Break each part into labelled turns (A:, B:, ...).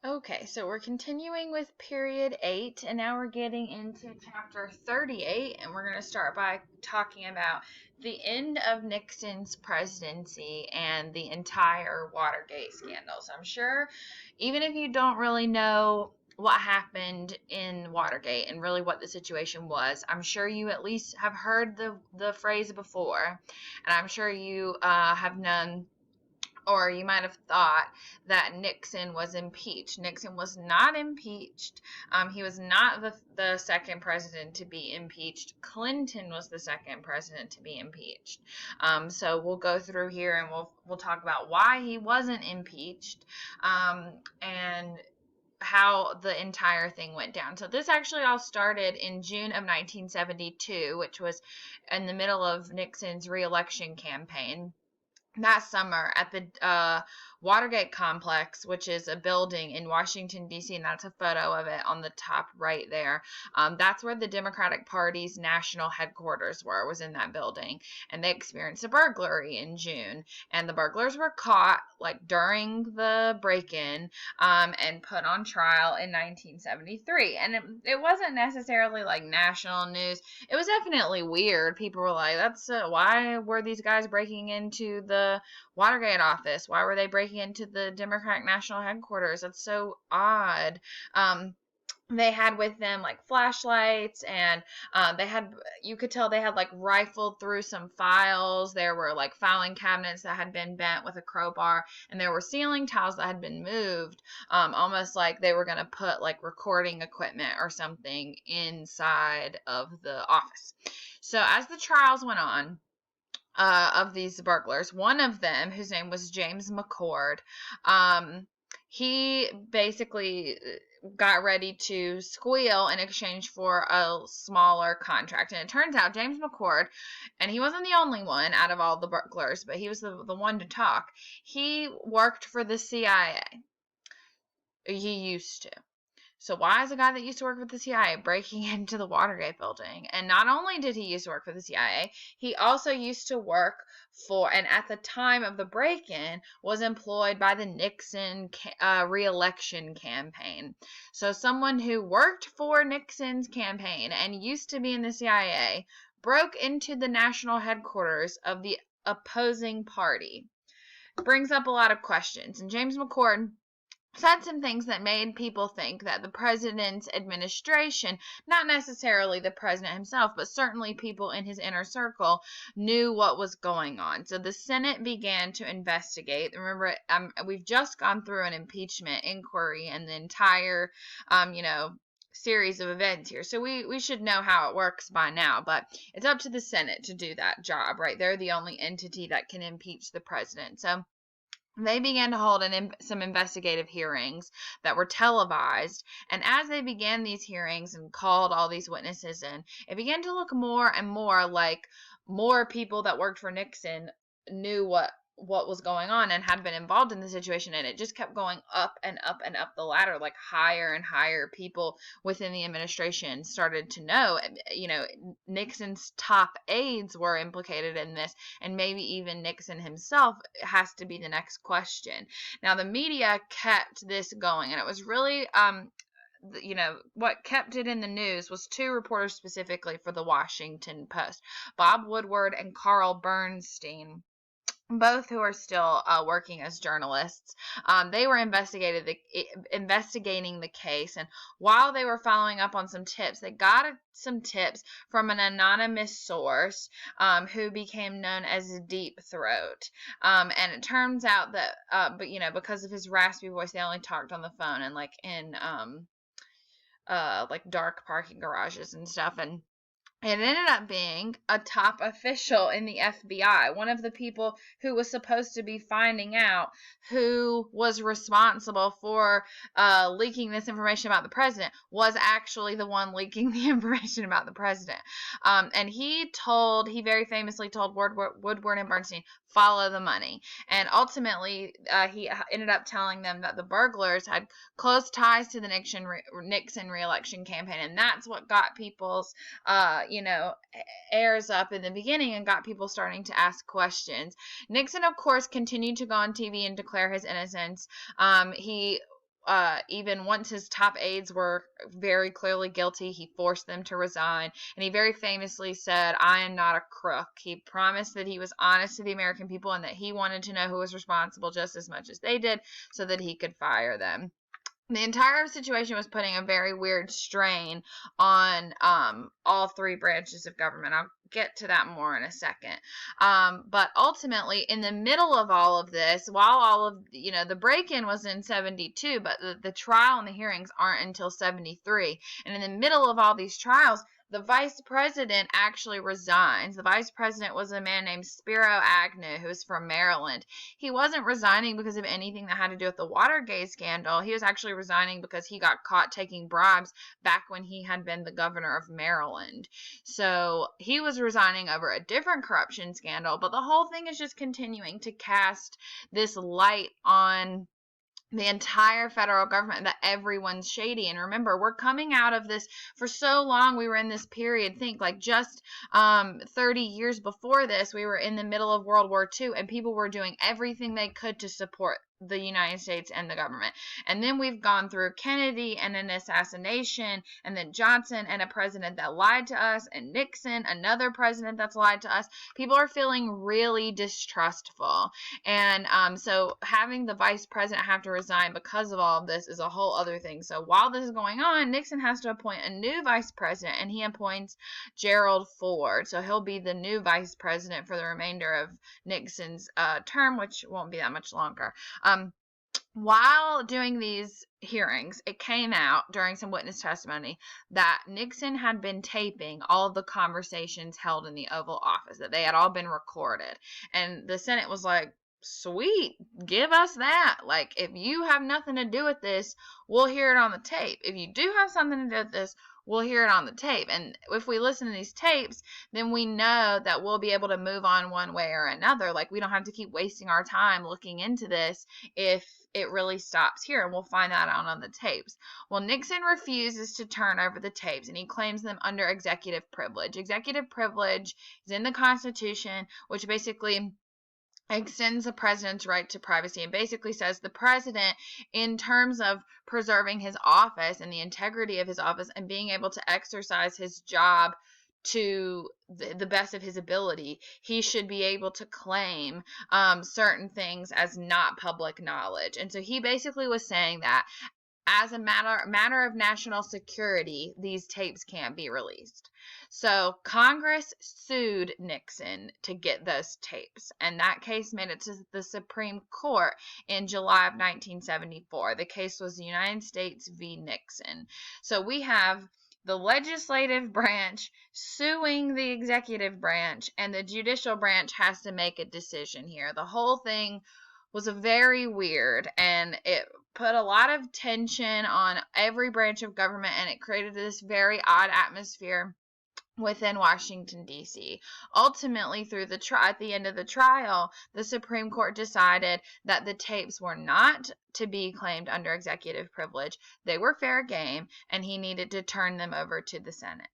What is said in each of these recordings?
A: Okay, so we're continuing with period 8, and now we're getting into chapter 38, and we're going to start by talking about the end of Nixon's presidency and the entire Watergate scandal. So I'm sure, even if you don't really know what happened in Watergate and really what the situation was, I'm sure you at least have heard the phrase before, and I'm sure you have known, or you might have thought, that Nixon was impeached. Nixon was not impeached. He was not the second president to be impeached. Clinton was the second president to be impeached. So we'll go through here and we'll talk about why he wasn't impeached, and how the entire thing went down. So this actually all started in June of 1972, which was in the middle of Nixon's re-election campaign. That summer at the Watergate complex, which is a building in Washington, D.C., and that's a photo of it on the top right there. That's where the Democratic Party's national headquarters was in that building. And they experienced a burglary in June. And the burglars were caught during the break-in, and put on trial in 1973. And it wasn't necessarily national news. It was definitely weird. People were like, "That's why were these guys breaking into the Watergate office? Why were they breaking into the Democratic National Headquarters? That's so odd." They had with them flashlights, and you could tell they had rifled through some files. There were filing cabinets that had been bent with a crowbar, and there were ceiling tiles that had been moved, almost like they were going to put recording equipment or something inside of the office. So as the trials went on, of these burglars, one of them, whose name was James McCord, he basically got ready to squeal in exchange for a smaller contract. And it turns out James McCord, and he wasn't the only one out of all the burglars, but he was the one to talk. He worked for the CIA. He used to. So why is a guy that used to work with the CIA breaking into the Watergate building? And not only did he used to work for the CIA, he also used to work for, and at the time of the break-in, was employed by the Nixon re-election campaign. So someone who worked for Nixon's campaign and used to be in the CIA broke into the national headquarters of the opposing party. Brings up a lot of questions. And James McCord said some things that made people think that the president's administration, not necessarily the president himself, but certainly people in his inner circle, knew what was going on. So the Senate began to investigate. Remember, we've just gone through an impeachment inquiry and the entire, series of events here. So we should know how it works by now, but it's up to the Senate to do that job, right? They're the only entity that can impeach the president. So they began to hold some investigative hearings that were televised. And as they began these hearings and called all these witnesses in, it began to look more and more like more people that worked for Nixon knew what was going on and had been involved in the situation. And it just kept going up and up and up the ladder, higher and higher people within the administration started to know. Nixon's top aides were implicated in this, and maybe even Nixon himself has to be the next question. Now, the media kept this going, and it was really, what kept it in the news was two reporters specifically for the Washington Post, Bob Woodward and Carl Bernstein, both who are still working as journalists. They were investigating the case, and while they were following up on some tips, they got some tips from an anonymous source, who became known as Deep Throat. And it turns out that, because of his raspy voice, they only talked on the phone and in dark parking garages and stuff. And it ended up being a top official in the FBI, one of the people who was supposed to be finding out who was responsible for leaking this information about the president, was actually the one leaking the information about the president. And he very famously told Woodward and Bernstein, follow the money. And ultimately, he ended up telling them that the burglars had close ties to the Nixon re-election campaign, and that's what got people's airs up in the beginning and got people starting to ask questions. Nixon, of course, continued to go on TV and declare his innocence. He even once his top aides were very clearly guilty, he forced them to resign. And he very famously said, "I am not a crook." He promised that he was honest to the American people and that he wanted to know who was responsible just as much as they did so that he could fire them. The entire situation was putting a very weird strain on all three branches of government. I'll get to that more in a second. But ultimately, in the middle of all of this, while all of, the break-in was in 72, but the trial and the hearings aren't until 73. And in the middle of all these trials, the vice president actually resigns. The vice president was a man named Spiro Agnew, who was from Maryland. He wasn't resigning because of anything that had to do with the Watergate scandal. He was actually resigning because he got caught taking bribes back when he had been the governor of Maryland. So he was resigning over a different corruption scandal, but the whole thing is just continuing to cast this light on the entire federal government, that everyone's shady. And remember, we're coming out of this. For so long we were in this period, think like just 30 years before this, we were in the middle of World War II, and people were doing everything they could to support the United States and the government. And then we've gone through Kennedy and an assassination, and then Johnson and a president that lied to us, and Nixon, another president that's lied to us. People are feeling really distrustful. And so having the vice president have to resign because of all of this is a whole other thing. So while this is going on, Nixon has to appoint a new vice president, and he appoints Gerald Ford. So he'll be the new vice president for the remainder of Nixon's term, which won't be that much longer. While doing these hearings, it came out during some witness testimony that Nixon had been taping all of the conversations held in the Oval Office, that they had all been recorded. And the Senate was like, sweet, give us that. Like, if you have nothing to do with this, we'll hear it on the tape. If you do have something to do with this, we'll hear it on the tape. And if we listen to these tapes, then we know that we'll be able to move on one way or another. Like, we don't have to keep wasting our time looking into this if it really stops here, and we'll find that out on the tapes. Well, Nixon refuses to turn over the tapes, and he claims them under executive privilege. Executive privilege is in the Constitution, which basically extends the president's right to privacy and basically says the president, in terms of preserving his office and the integrity of his office and being able to exercise his job to the best of his ability, he should be able to claim certain things as not public knowledge. And so he basically was saying that as a matter of national security, these tapes can't be released. So Congress sued Nixon to get those tapes, and that case made it to the Supreme Court in July of 1974. The case was the United States v. Nixon. So we have the legislative branch suing the executive branch, and the judicial branch has to make a decision here. The whole thing was very weird, and it put a lot of tension on every branch of government, and it created this very odd atmosphere within Washington, D.C. Ultimately, at the end of the trial, the Supreme Court decided that the tapes were not to be claimed under executive privilege. They were fair game, and he needed to turn them over to the Senate.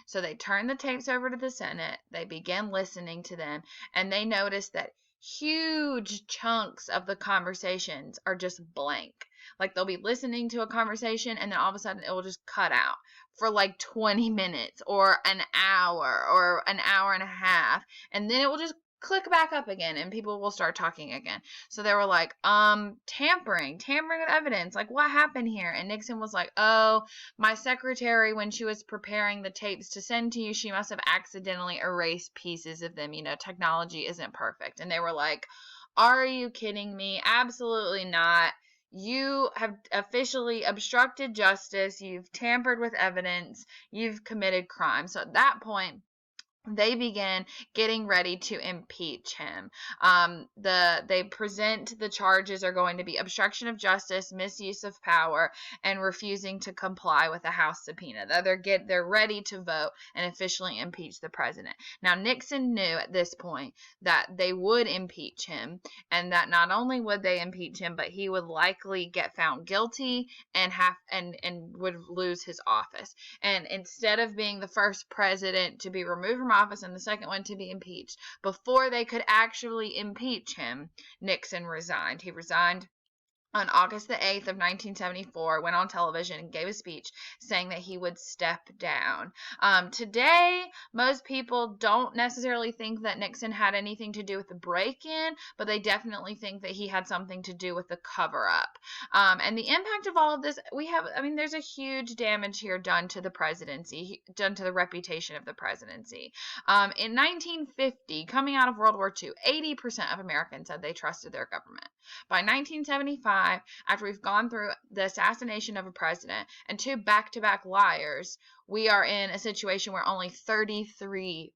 A: So they turned the tapes over to the Senate. They began listening to them, and they noticed that huge chunks of the conversations are just blank. Like, they'll be listening to a conversation, and then all of a sudden it will just cut out for like 20 minutes or an hour and a half, and then it will just click back up again, and people will start talking again. So they were like, tampering with evidence. Like, what happened here? And Nixon was like, oh, my secretary, when she was preparing the tapes to send to you, she must have accidentally erased pieces of them. Technology isn't perfect. And they were like, are you kidding me? Absolutely not. You have officially obstructed justice. You've tampered with evidence. You've committed crime. So at that point, they begin getting ready to impeach him. They present the charges are going to be obstruction of justice, misuse of power, and refusing to comply with a House subpoena. They're ready to vote and officially impeach the president. Now, Nixon knew at this point that they would impeach him, and that not only would they impeach him, but he would likely get found guilty and would lose his office. And instead of being the first president to be removed from office and the second one to be impeached, before they could actually impeach him, Nixon resigned. He resigned on August the 8th of 1974, went on television and gave a speech saying that he would step down. Today, most people don't necessarily think that Nixon had anything to do with the break-in, but they definitely think that he had something to do with the cover-up. And the impact of all of this, there's a huge damage here done to the presidency, done to the reputation of the presidency. In 1950, coming out of World War II, 80% of Americans said they trusted their government. By 1975, after we've gone through the assassination of a president and two back-to-back liars, we are in a situation where only 33%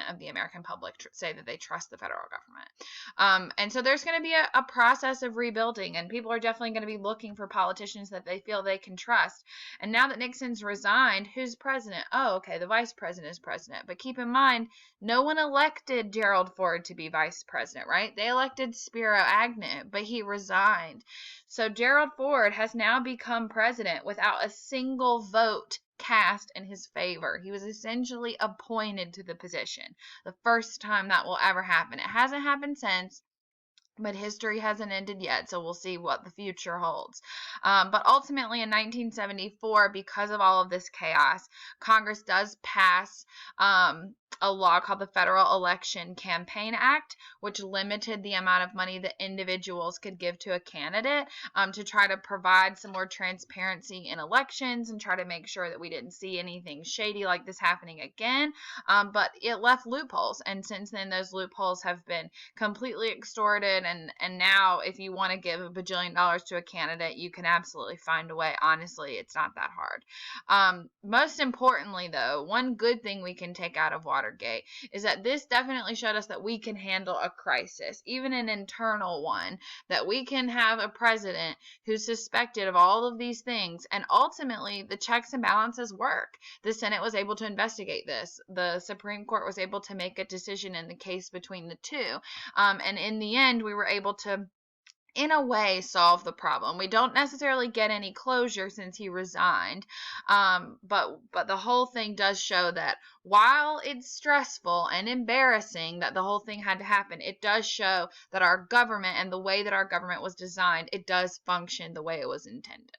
A: of the American public say that they trust the federal government. And so there's going to be a process of rebuilding, and people are definitely going to be looking for politicians that they feel they can trust. And now that Nixon's resigned, who's president? Oh, okay, the vice president is president. But keep in mind, no one elected Gerald Ford to be vice president, right? They elected Spiro Agnew, but he resigned. So Gerald Ford has now become president without a single vote cast in his favor. He was essentially appointed to the position. The first time that will ever happen. It hasn't happened since, but history hasn't ended yet, so we'll see what the future holds. But ultimately, in 1974, because of all of this chaos, Congress does pass a law called the Federal Election Campaign Act, which limited the amount of money that individuals could give to a candidate to try to provide some more transparency in elections and try to make sure that we didn't see anything shady like this happening again. But it left loopholes, and since then, those loopholes have been completely extorted. And now, if you want to give $1 bajillion to a candidate, you can absolutely find a way. Honestly, it's not that hard. Most importantly, though, one good thing we can take out of Watergate is that this definitely showed us that we can handle a crisis, even an internal one, that we can have a president who's suspected of all of these things, and ultimately the checks and balances work. The Senate was able to investigate this. The Supreme Court was able to make a decision in the case between the two. And in the end, we were able to, in a way, solve the problem. We don't necessarily get any closure since he resigned, but the whole thing does show that while it's stressful and embarrassing that the whole thing had to happen, it does show that our government and the way that our government was designed, it does function the way it was intended.